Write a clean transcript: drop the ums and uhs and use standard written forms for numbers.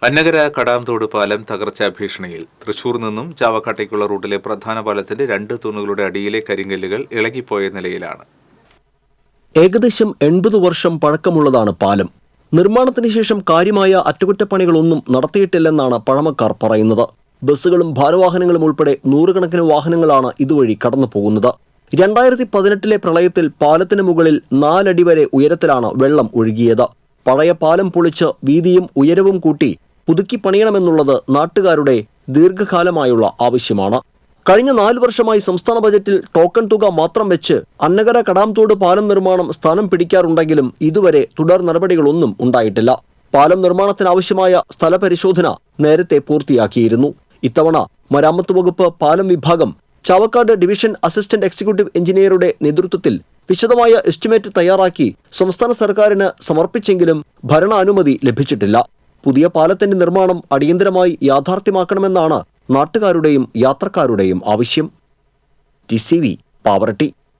അന്നഗര കടാംതോട് പാലം തകർച്ചാ ഭീഷണിയിൽ. തൃശൂർ നിന്നും ചാവക്കാട്ടേക്കുള്ള റൂട്ടിലെ പ്രധാന പാലത്തിന്റെ 2 തൂണുകളുടെ അടിയിലെ കരിങ്കല്ലുകൾ ഇളകിപ്പോയ നിലയിലാണ്. ഏകദേശം 80 വർഷം പഴക്കമുള്ളതാണ് പാലം. നിർമ്മാണത്തിന് ശേഷം കാര്യമായ അറ്റകുറ്റപ്പണികളൊന്നും നടത്തിയിട്ടില്ലെന്നാണ് പഴമക്കാർ പറയുന്നത്. ബസ്സുകളും ഭാരവാഹനങ്ങളും ഉൾപ്പെടെ നൂറുകണക്കിന് വാഹനങ്ങളാണ് ഇതുവഴി കടന്നു പോകുന്നത്. 2018 പ്രളയത്തിൽ പാലത്തിന് മുകളിൽ 4 അടി വരെ ഉയരത്തിലാണ് വെള്ളം ഒഴുകിയത്. പഴയ പാലം പൊളിച്ച് വീതിയും ഉയരവും കൂട്ടി പുതുക്കി പണിയണമെന്നുള്ളത് നാട്ടുകാരുടെ ദീർഘകാലമായുള്ള ആവശ്യമാണ്. കഴിഞ്ഞ 4 വർഷമായി സംസ്ഥാന ബജറ്റിൽ ടോക്കൺ തുക മാത്രം വെച്ച് അന്നഗര കടാംതോട് പാലം നിർമ്മാണം സ്ഥാനം പിടിക്കാറുണ്ടെങ്കിലും ഇതുവരെ തുടർ നടപടികളൊന്നും ഉണ്ടായിട്ടില്ല. പാലം നിർമ്മാണത്തിനാവശ്യമായ സ്ഥലപരിശോധന നേരത്തെ പൂർത്തിയാക്കിയിരുന്നു. ഇത്തവണ മരാമത്ത് വകുപ്പ് പാലം വിഭാഗം ചാവക്കാട് ഡിവിഷൻ അസിസ്റ്റന്റ് എക്സിക്യൂട്ടീവ് എഞ്ചിനീയറുടെ നേതൃത്വത്തിൽ വിശദമായ എസ്റ്റിമേറ്റ് തയ്യാറാക്കി സംസ്ഥാന സർക്കാരിന് സമർപ്പിച്ചെങ്കിലും ഭരണാനുമതി ലഭിച്ചിട്ടില്ല. പുതിയ പാലത്തിന്റെ നിർമ്മാണം അടിയന്തരമായി യാഥാർത്ഥ്യമാക്കണമെന്നാണ് നാട്ടുകാരുടെയും യാത്രക്കാരുടെയും ആവശ്യം. TCV പാവറട്ടി.